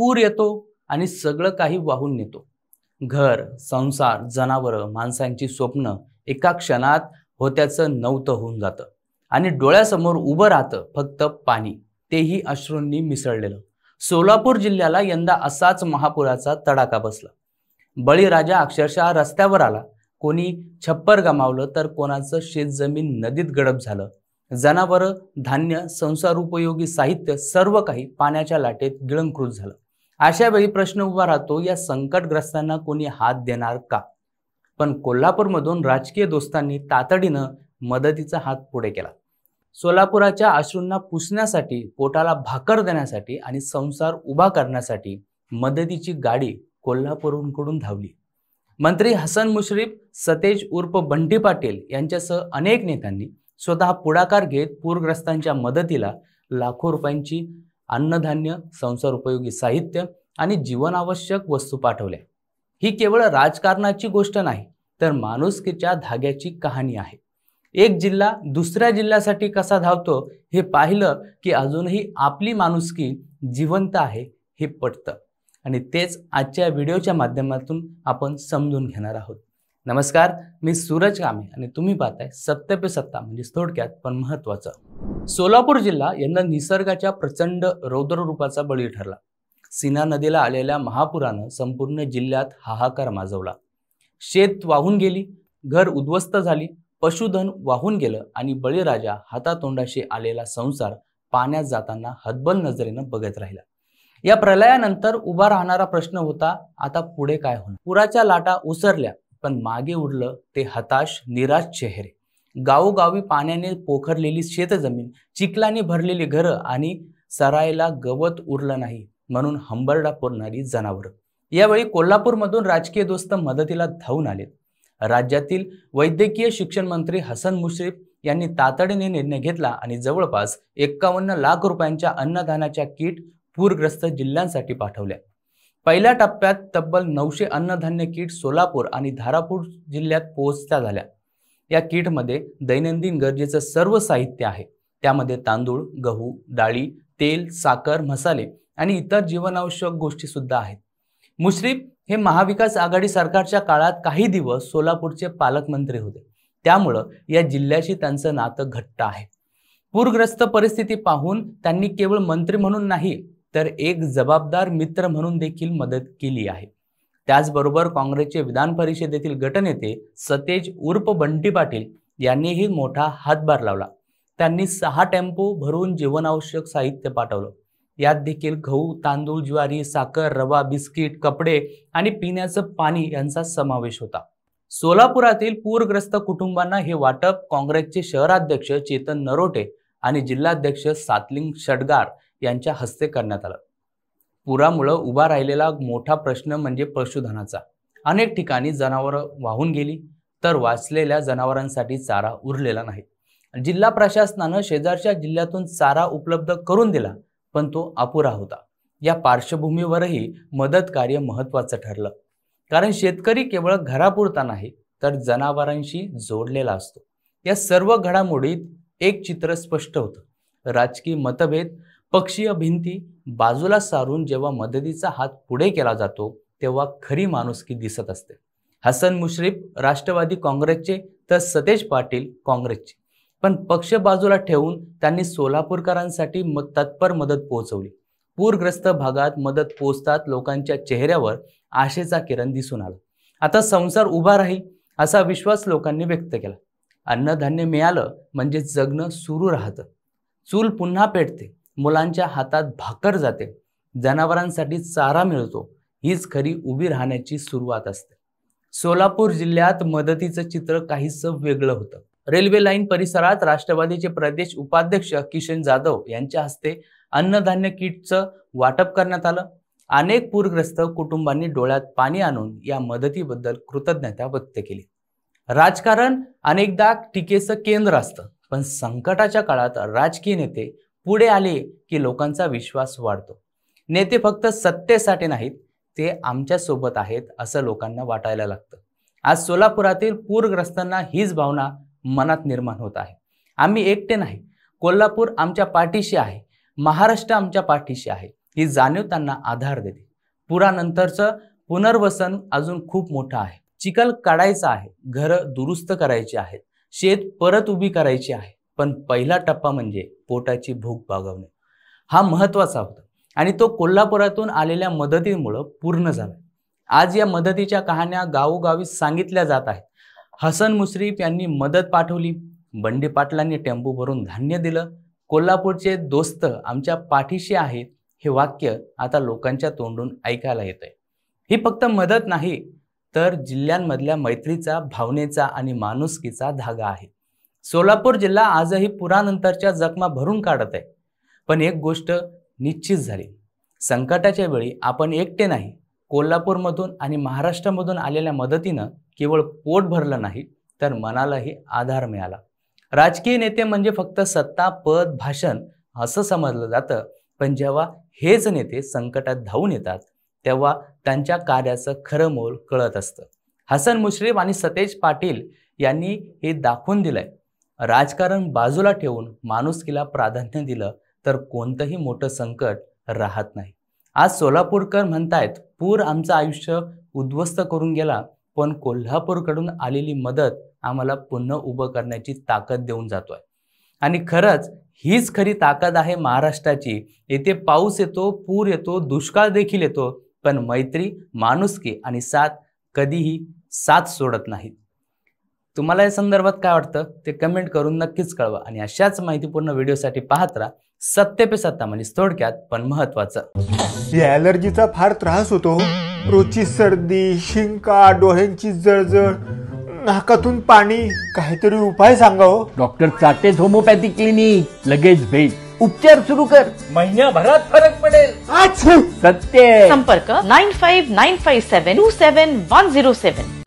पूर येतो आणि सगळं काही वाहून नेतो। घर, संसार, जनावरं, माणसांची स्वप्न एका क्षणात होत्याचं नव्हतं होऊन जातं आणि डोळ्यासमोर उभं राहतं फक्त पाणी, तेही अश्रूंनी मिसळलेलं। सोलापूर जिल्ह्याला यंदा असाच महापुराचा तडाखा बसला। बळीराजा अक्षरशः रस्त्यावर आला। कोणी छप्पर गमावलं तर कोणाचं शेतजमीन नदीत गडप झालं। जनावरं, धान्य, संसार उपयोगी साहित्य सर्व काही पाण्याच्या लाटेत गिळंकृत झालं। अशा वेळी प्रश्न उभा राहतो, या संकटग्रस्तांना कोणी हात देणार का? पण कोल्हापूरमधून राजकीय दोस्तांनी तातडीनं मदतीचा हात पुढे केला। सोलापुराच्या अश्रूंना पुसण्यासाठी, पोटाला भाकर देण्यासाठी आणि संसार उभा करण्यासाठी मदतीची गाडी कोल्हापूरकडून धावली। मंत्री हसन मुश्रीफ, सतेज उर्फ बंटी पाटील यांच्यासह अनेक नेत्यांनी स्वतः पुढाकार घेत पूरग्रस्तांच्या मदतीला लाखो रुपयांची अन्नधान्य, संसार उपयोगी साहित्य आणि जीवनावश्यक वस्तू पाठवल्या। ही केवळ राजकारणाची गोष्ट नाही, तर माणुसकीच्या धाग्याची कहाणी आहे। एक जिल्हा दुसऱ्या जिल्ह्यासाठी कसा धावतो हे पाहिलं की अजूनही आपली माणुसकी जिवंत आहे हे पटतं, आणि तेच आजच्या व्हिडिओच्या माध्यमातून आपण समजून घेणार आहोत। नमस्कार, मी सूरज कामे आणि तुम्ही पाहताय सत्य पे सत्ता, म्हणजे थोडक्यात पण महत्त्वाचं। सोलापूर जिल्हा यंदा निसर्गाच्या प्रचंड रौद्ररूपाचा बळी ठरला। सीना नदीला आलेल्या महापुरानं संपूर्ण जिल्ह्यात हाहाकार माजवला। शेत वाहून गेली, घर उद्ध्वस्त झाली, पशुधन वाहून गेलं आणि बळीराजा हातातोंडाशी आलेला संसार पाण्यात जाताना हतबल नजरेनं बघत राहिला। या प्रलयानंतर उभा राहणारा प्रश्न होता, आता पुढे काय होणार? पुराच्या लाटा ओसरल्या, पण मागे उरलं ते हताश, निराश चेहरे। गावोगावी पाण्याने पोखरलेली शेतजमीन, चिखलाने भरलेली घरं आणि सरायला गवत उरलं नाही म्हणून हंबरडा फोडणारी जनावरं। यावेळी कोल्हापूरमधून राजकीय दोस्त मदतीला धावून आलेत। राज्यातील वैद्यकीय शिक्षण मंत्री हसन मुश्रीफ यांनी तातडीने निर्णय घेतला आणि जवळपास 51 लाख रुपयांच्या अन्नधान्याच्या किट पूरग्रस्त जिल्ह्यांसाठी पाठवल्या। पहिल्या टप्प्यात तब्बल 900 अन्नधान्य किट सोलापूर आणि धारापूर जिल्ह्यात पोहोचत्या झाल्या। या किटमध्ये दैनंदिन गरजेचं सर्व साहित्य आहे। त्यामध्ये तांदूळ, गहू, डाळी, तेल, साखर, मसाले आणि इतर जीवनावश्यक गोष्टी सुद्धा आहेत। मुश्रीफ हे महाविकास आघाडी सरकारच्या काळात काही दिवस सोलापूरचे पालकमंत्री होते, त्यामुळं या जिल्ह्याशी त्यांचं नातं घट्ट आहे। पूरग्रस्त परिस्थिती पाहून त्यांनी केवळ मंत्री म्हणून नाही, तर एक जबाबदार मित्र म्हणून देखील मदत केली आहे। त्याचबरोबर काँग्रेसचे विधान परिषदेतील गटनेते सतेज उर्फ बंटी पाटील यांनीही मोठा हातभार लावला। त्यांनी 6 टेम्पो भरून जीवनावश्यक साहित्य पाठवलं। यात देखील गहू, तांदूळ, ज्वारी, साखर, रवा, बिस्किट, कपडे आणि पिण्याचं पाणी यांचा समावेश होता। सोलापुरातील पूरग्रस्त कुटुंबांना हे वाटप काँग्रेसचे शहराध्यक्ष चेतन नरोटे आणि जिल्हाध्यक्ष सातलिंग षडगार यांच्या हस्ते करण्यात आलं। पुरामुळे उभा राहिलेला मोठा प्रश्न म्हणजे पशुधनाचा। अनेक ठिकाणी जनावरं वाहून गेली, तर वाचलेल्या जनावरांसाठी चारा उरलेला नाही। जिल्हा प्रशासनानं शेजारच्या जिल्ह्यातून चारा उपलब्ध करून दिला, पण तो अपुरा होता। या पार्श्वभूमीवरही मदत कार्य महत्त्वाचं ठरलं, कारण शेतकरी केवळ घरापुरता नाही, तर जनावरांशी जोडलेला असतो। या सर्व घडामोडीत एक चित्र स्पष्ट होतं। राजकीय मतभेद, पक्षीय भिंती बाजूला सारून जेव्हा मदतीचा हात पुढे केला जातो, तेव्हा खरी माणुसकी दिसत असते। हसन मुश्रीफ राष्ट्रवादी काँग्रेसचे, तर सतेज पाटील काँग्रेसचे, पण पक्ष बाजूला ठेवून त्यांनी सोलापूरकरांसाठी तत्पर मदत पोहोचवली। पूरग्रस्त भागात मदत पोहोचतात लोकांच्या चेहऱ्यावर आशेचा किरण दिसून आला। आता संसार उभा राहील असा विश्वास लोकांनी व्यक्त केला। अन्नधान्य मिळालं म्हणजे जगणं सुरू राहतं, चूल पुन्हा पेटते, मुलांच्या हातात भाकर जाते, जनावरांसाठी चारा मिळतो। हीच खरी उभी राहण्याची सुरुवात असते। सोलापूर जिल्ह्यात मदतीचं चित्र काहीसं वेगळं होतं। रेल्वे लाईन परिसरात राष्ट्रवादीचे प्रदेश उपाध्यक्ष किशन जाधव यांच्या हस्ते अन्नधान्य किटचं वाटप करण्यात आलं। अनेक पूरग्रस्त कुटुंबांनी डोळ्यात पाणी आणून या मदतीबद्दल कृतज्ञता व्यक्त केली। राजकारण अनेकदा टीकेचं केंद्र असतं, पण संकटाच्या काळात राजकीय नेते पुढे आले की लोकांचा विश्वास वाढतो। नेते फक्त सत्तेसाठी नाहीत, ते आमच्या सोबत आहेत असं लोकांना वाटायला लागतं। आज सोलापुरातील पूरग्रस्तांना हीच भावना मनात निर्माण होत आहे। आम्ही एकटे नाही, कोल्हापूर आमच्या पाठीशी आहे, महाराष्ट्र आमच्या पाठीशी आहे, ही जाणीव त्यांना आधार देते. पुरानंतरचं पुनर्वसन अजून खूप मोठं आहे. चिखल काढायचा आहे, घरं दुरुस्त करायची आहेत, शेत परत उभी करायची आहे. पण पहिला टप्पा म्हणजे पोटाची भूक भागवणे. हा महत्त्वाचा होता आणि तो कोल्हापुरातून आलेल्या मदतीमुळे पूर्ण झाला. आज या मदतीच्या कहाण्या गावोगावी सांगितल्या जात आहेत. हसन मुश्रीफ यांनी मदत पाठवली, बंडी पाटलांनी टेम्पो भरून धान्य दिलं, कोल्हापूरचे दोस्त आमच्या पाठीशी आहेत हे वाक्य आता लोकांच्या तोंडून ऐकायला येतंय. ही फक्त मदत नाही तर जिल्ह्यांमधल्या मैत्रीचा, भावनेचा आणि माणुसकीचा धागा आहे. सोलापूर जिल्हा आजही पुरानंतरच्या जखमा भरून काढत आहे. पण एक गोष्ट निश्चित झाली, संकटाच्या वेळी आपण एकटे नाही. कोल्हापूरमधून आणि महाराष्ट्रामधून आलेल्या मदतीनं केवळ पोट भरलं नाही तर मनालाही आधार मिळाला. राजकीय नेते म्हणजे फक्त सत्ता, पद, भाषण असं समजलं जातं. पण जेव्हा हेच नेते संकटात धावून येतात तेव्हा त्यांच्या कार्याचं खरं मोल कळत असतं. हसन मुश्रीफ आणि सतेज पाटील यांनी हे दाखवून दिलंय. राजकारण बाजूला ठेवून माणुसकीला प्राधान्य दिलं तर कोणतंही मोठं संकट राहत नाही. आज सोलापूरकर म्हणतायत, पूर आमचं आयुष्य उद्ध्वस्त करून गेला, पण कोल्हापूरकडून आलेली मदत आम्हाला पुन्हा उभं करण्याची ताकद देऊन जातोय. आणि खरंच हीच खरी ताकद आहे महाराष्ट्राची. येथे पाऊस येतो, पूर येतो, दुष्काळ देखील येतो, पण मैत्री, माणुसकी आणि साथ कधीही साथ सोडत नाहीत. तुम्हाला या संदर्भात काय वाटतं ते कमेंट करून नक्कीच कळवा. आणि अशाच माहितीपूर्ण व्हिडिओसाठी पाहत राहा सत्य पे सत्ता, म्हणजे थोडक्यात पण महत्वाचं. या ॲलर्जीचा फार त्रास होतो. रोजची सर्दी, शिंका, डोळ्यांची जळजळ, नाकातून पाणी. काहीतरी उपाय सांगा हो. डॉक्टर चाटेज होमिओपॅथिक क्लिनिक, लगेच भेट, उपचार सुरू कर, महिन्याभरात फरक पडेल. अच्छा, सत्य. संपर्क 9595727107.